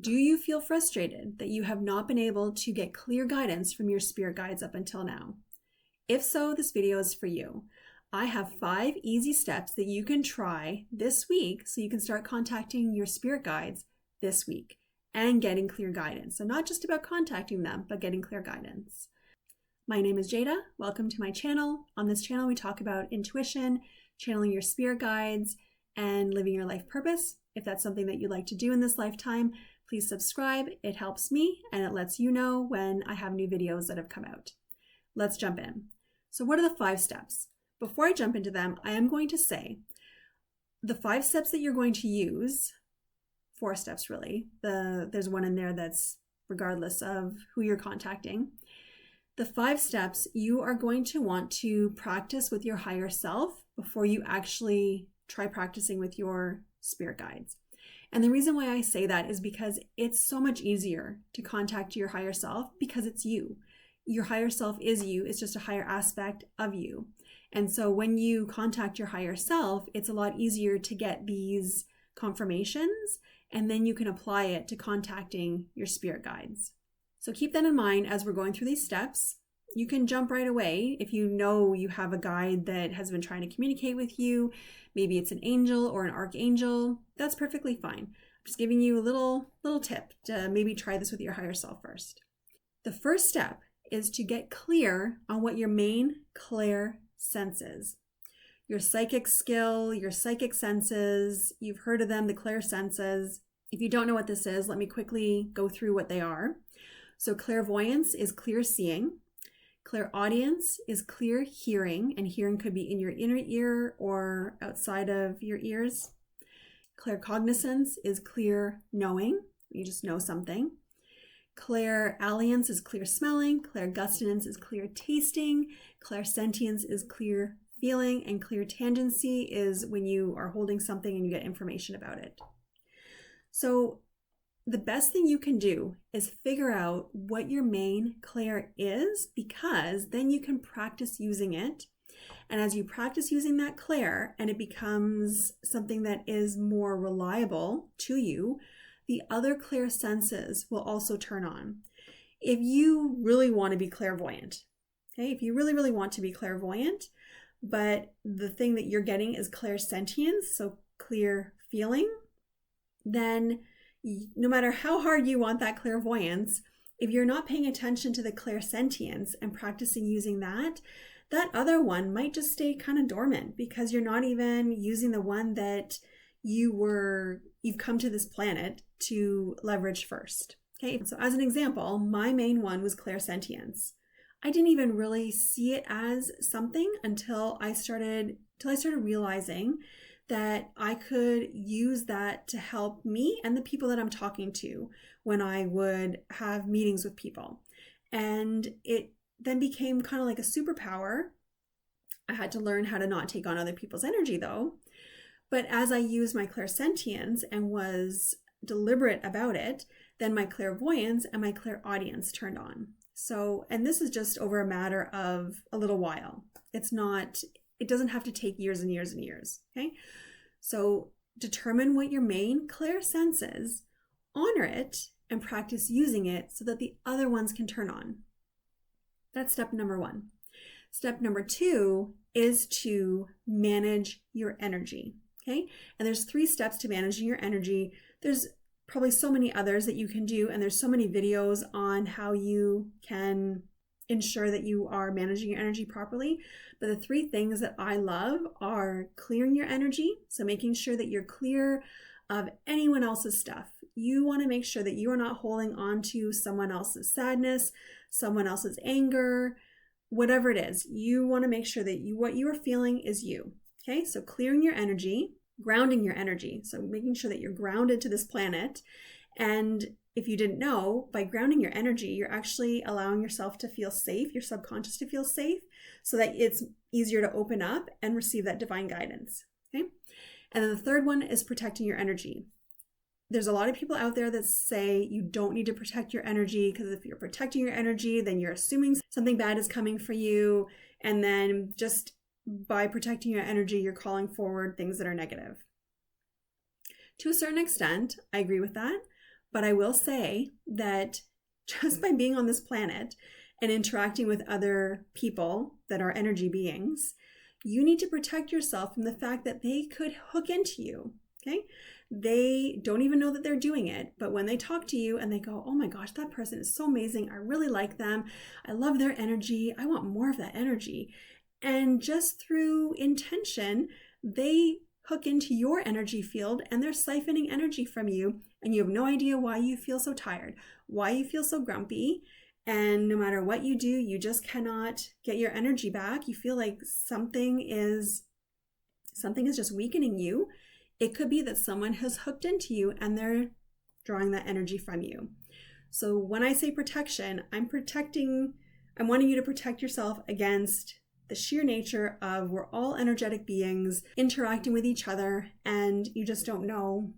Do you feel frustrated that you have not been able to get clear guidance from your spirit guides up until now? If so, this video is for you. I have 5 easy steps that you can try this week so you can start contacting your spirit guides this week and getting clear guidance. So not just about contacting them, but getting clear guidance. My name is Jada. Welcome to my channel. On this channel, we talk about intuition, channeling your spirit guides, and living your life purpose. If that's something that you'd like to do in this lifetime, please subscribe. It helps me and it lets you know when I have new videos that have come out. Let's jump in. So what are the 5 steps? Before I jump into them, I am going to say the 5 steps that you're going to use, 4 steps really. There's one in there that's regardless of who you're contacting. The 5 steps you are going to want to practice with your higher self before you actually try practicing with your spirit guides. And the reason why I say that is because it's so much easier to contact your higher self because it's you. Your higher self is you. It's just a higher aspect of you. And so when you contact your higher self, it's a lot easier to get these confirmations, and then you can apply it to contacting your spirit guides. So keep that in mind as we're going through these steps. You can jump right away if you know you have a guide that has been trying to communicate with you. Maybe it's an angel or an archangel. That's perfectly fine. I'm just giving you a little tip to maybe try this with your higher self first. The first step is to get clear on what your main clair sense is. Your psychic skill, your psychic senses, you've heard of them, the clair senses. If you don't know what this is, let me quickly go through what they are. So clairvoyance is clear seeing. Clairaudience is clear hearing, and hearing could be in your inner ear or outside of your ears. Claircognizance is clear knowing. You just know something. Clairalliance is clear smelling. Clairgustinance is clear tasting. Clairsentience is clear feeling. And clairtangency is when you are holding something and you get information about it. So the best thing you can do is figure out what your main clair is, because then you can practice using it. And as you practice using that clair and it becomes something that is more reliable to you, the other clair senses will also turn on. If you really want to be clairvoyant, okay, if you really want to be clairvoyant, but the thing that you're getting is clairsentience, so clear feeling, then no matter how hard you want that clairvoyance, if you're not paying attention to the clairsentience and practicing using that, that other one might just stay kind of dormant because you're not even using the one that you've come to this planet to leverage first. Okay, so as an example, my main one was clairsentience. I didn't even really see it as something until I started realizing that I could use that to help me and the people that I'm talking to when I would have meetings with people. And it then became kind of like a superpower. I had to learn how to not take on other people's energy though. But as I used my clairsentience and was deliberate about it, then my clairvoyance and my clairaudience turned on. So, and this is just over a matter of a little while. It doesn't have to take years and years and years, okay? So determine what your main clair sense is, honor it, and practice using it so that the other ones can turn on. That's step number 1. Step number 2 is to manage your energy, okay? And there's 3 steps to managing your energy. There's probably so many others that you can do, and there's so many videos on how you can ensure that you are managing your energy properly. But the 3 things that I love are clearing your energy. So making sure that you're clear of anyone else's stuff. You want to make sure that you are not holding on to someone else's sadness, someone else's anger, whatever it is. You want to make sure that what you are feeling is you. Okay, so clearing your energy, grounding your energy. So making sure that you're grounded to this planet. And if you didn't know, by grounding your energy, you're actually allowing yourself to feel safe, your subconscious to feel safe, so that it's easier to open up and receive that divine guidance. Okay? And then the third one is protecting your energy. There's a lot of people out there that say you don't need to protect your energy because if you're protecting your energy, then you're assuming something bad is coming for you. And then just by protecting your energy, you're calling forward things that are negative. To a certain extent, I agree with that. But I will say that just by being on this planet and interacting with other people that are energy beings, you need to protect yourself from the fact that they could hook into you, okay? They don't even know that they're doing it, but when they talk to you and they go, oh my gosh, that person is so amazing. I really like them. I love their energy. I want more of that energy. And just through intention, they hook into your energy field and they're siphoning energy from you, and you have no idea why you feel so tired, why you feel so grumpy. And no matter what you do, you just cannot get your energy back. You feel like something is just weakening you. It could be that someone has hooked into you and they're drawing that energy from you. So when I say protection, I'm wanting you to protect yourself against the sheer nature of we're all energetic beings interacting with each other, and you just don't know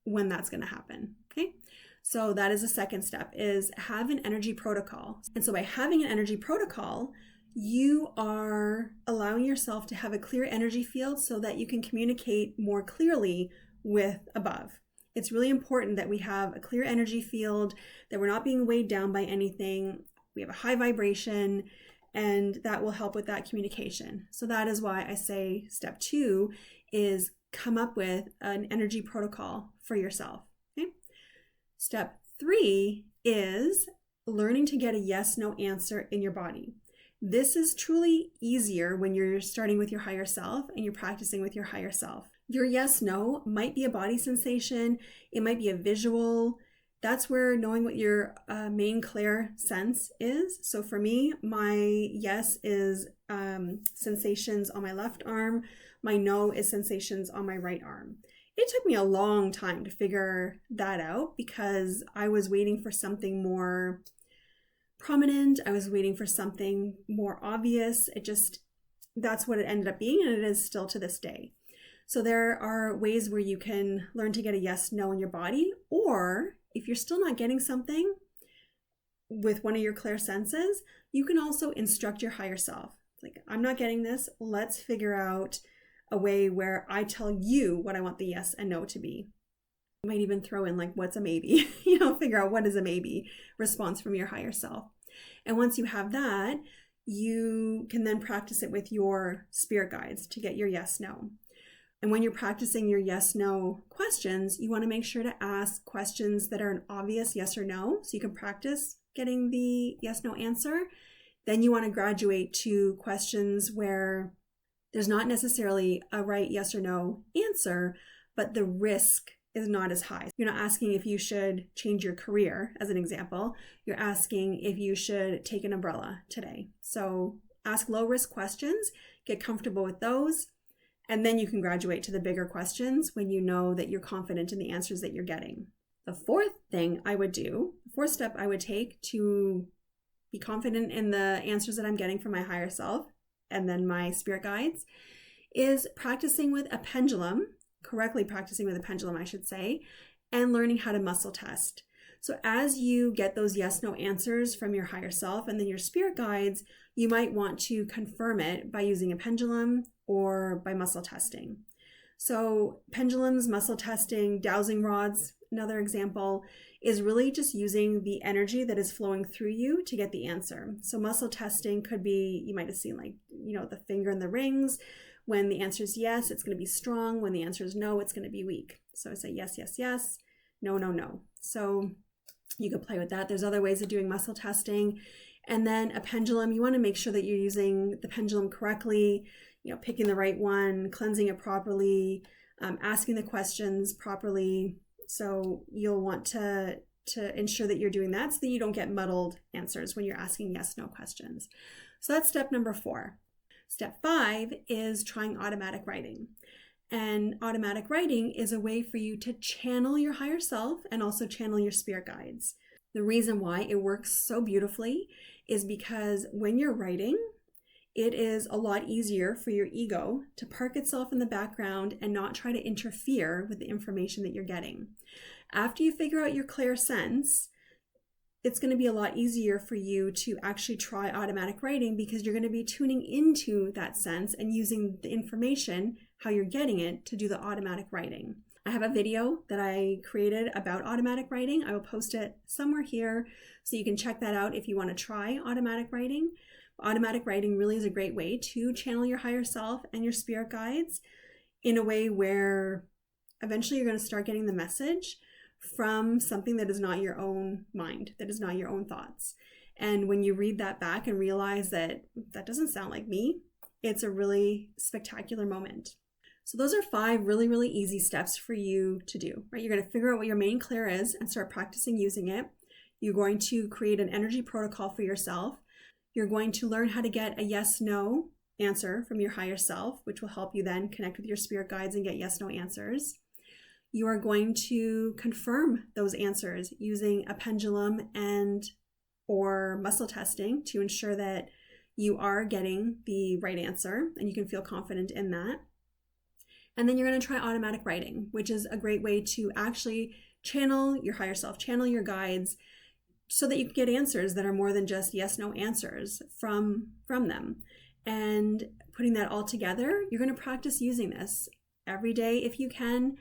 when that's going to happen, okay? So that is the second step, is have an energy protocol. And so by having an energy protocol, you are allowing yourself to have a clear energy field so that you can communicate more clearly with above. It's really important that we have a clear energy field, that we're not being weighed down by anything. We have a high vibration, and that will help with that communication. So that is why I say step 2 is come up with an energy protocol for yourself. Okay? Step 3 is learning to get a yes/no answer in your body. This is truly easier when you're starting with your higher self and you're practicing with your higher self. Your yes/no might be a body sensation. It might be a visual. That's where knowing what your main clair sense is. So for me, my yes is sensations on my left arm. My no is sensations on my right arm. It took me a long time to figure that out because I was waiting for something more prominent. I was waiting for something more obvious. That's what it ended up being, and it is still to this day. So there are ways where you can learn to get a yes/no in your body, or if you're still not getting something with one of your clair senses, you can also instruct your higher self. Like, I'm not getting this. Let's figure out a way where I tell you what I want the yes and no to be. You might even throw in like, what's a maybe? Figure out what is a maybe response from your higher self. And once you have that, you can then practice it with your spirit guides to get your yes/no. And when you're practicing your yes/no questions, you want to make sure to ask questions that are an obvious yes or no, so you can practice getting the yes/no answer. Then you want to graduate to questions where there's not necessarily a right yes or no answer, but the risk is not as high. You're not asking if you should change your career, as an example. You're asking if you should take an umbrella today. So ask low-risk questions, get comfortable with those, and then you can graduate to the bigger questions when you know that you're confident in the answers that you're getting. The fourth step I would take to be confident in the answers that I'm getting from my higher self and then my spirit guides is practicing with a pendulum, correctly practicing with a pendulum, I should say, and learning how to muscle test. So as you get those yes/no answers from your higher self and then your spirit guides, you might want to confirm it by using a pendulum or by muscle testing. So pendulums, muscle testing, dowsing rods, another example, is really just using the energy that is flowing through you to get the answer. So muscle testing could be, you might have seen the finger and the rings. When the answer is yes, it's going to be strong. When the answer is no, it's going to be weak. So I say yes, yes, yes, no, no, no. So you can play with that. There's other ways of doing muscle testing. And then a pendulum, you want to make sure that you're using the pendulum correctly, picking the right one, cleansing it properly, asking the questions properly. So you'll want to ensure that you're doing that so that you don't get muddled answers when you're asking yes/no questions. So that's step number 4. Step 5 is trying automatic writing. And automatic writing is a way for you to channel your higher self and also channel your spirit guides. The reason why it works so beautifully is because when you're writing, it is a lot easier for your ego to park itself in the background and not try to interfere with the information that you're getting. After you figure out your clair sense, it's going to be a lot easier for you to actually try automatic writing because you're going to be tuning into that sense and using the information, how you're getting it, to do the automatic writing. I have a video that I created about automatic writing. I will post it somewhere here so you can check that out if you want to try automatic writing. Automatic writing really is a great way to channel your higher self and your spirit guides in a way where eventually you're going to start getting the message from something that is not your own mind, that is not your own thoughts. And when you read that back and realize that that doesn't sound like me, it's a really spectacular moment. So those are 5 really, really easy steps for you to do, right? You're going to figure out what your main clear is and start practicing using it. You're going to create an energy protocol for yourself. You're going to learn how to get a yes/no answer from your higher self, which will help you then connect with your spirit guides and get yes/no answers. You are going to confirm those answers using a pendulum or muscle testing to ensure that you are getting the right answer and you can feel confident in that. And then you're going to try automatic writing, which is a great way to actually channel your higher self, channel your guides, so that you can get answers that are more than just yes/no answers from them. And putting that all together, you're going to practice using this every day if you can,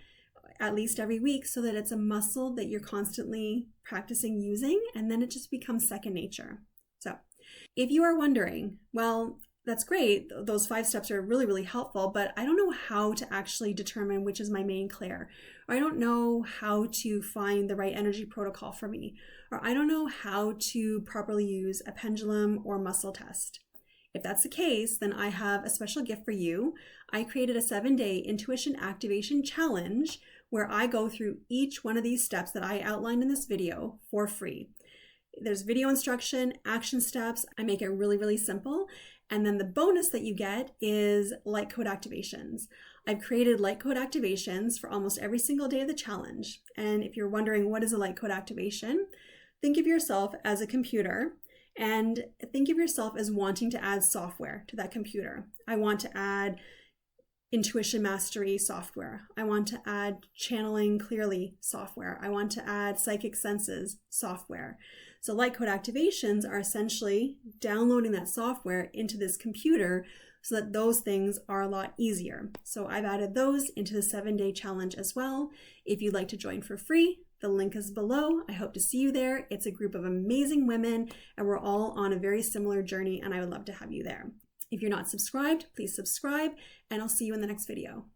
at least every week, so that it's a muscle that you're constantly practicing using, and then it just becomes second nature. So if you are wondering, well, that's great, those 5 steps are really, really helpful, but I don't know how to actually determine which is my main clear, or I don't know how to find the right energy protocol for me, or I don't know how to properly use a pendulum or muscle test. If that's the case, then I have a special gift for you. I created a 7-day intuition activation challenge where I go through each one of these steps that I outlined in this video for free. There's video instruction, action steps. I make it really, really simple. And then the bonus that you get is light code activations. I've created light code activations for almost every single day of the challenge. And if you're wondering what is a light code activation, think of yourself as a computer and think of yourself as wanting to add software to that computer. I want to add intuition mastery software. I want to add channeling clearly software. I want to add psychic senses software. So light code activations are essentially downloading that software into this computer so that those things are a lot easier. So I've added those into the 7-day challenge as well. If you'd like to join for free, the link is below. I hope to see you there. It's a group of amazing women and we're all on a very similar journey and I would love to have you there. If you're not subscribed, please subscribe and I'll see you in the next video.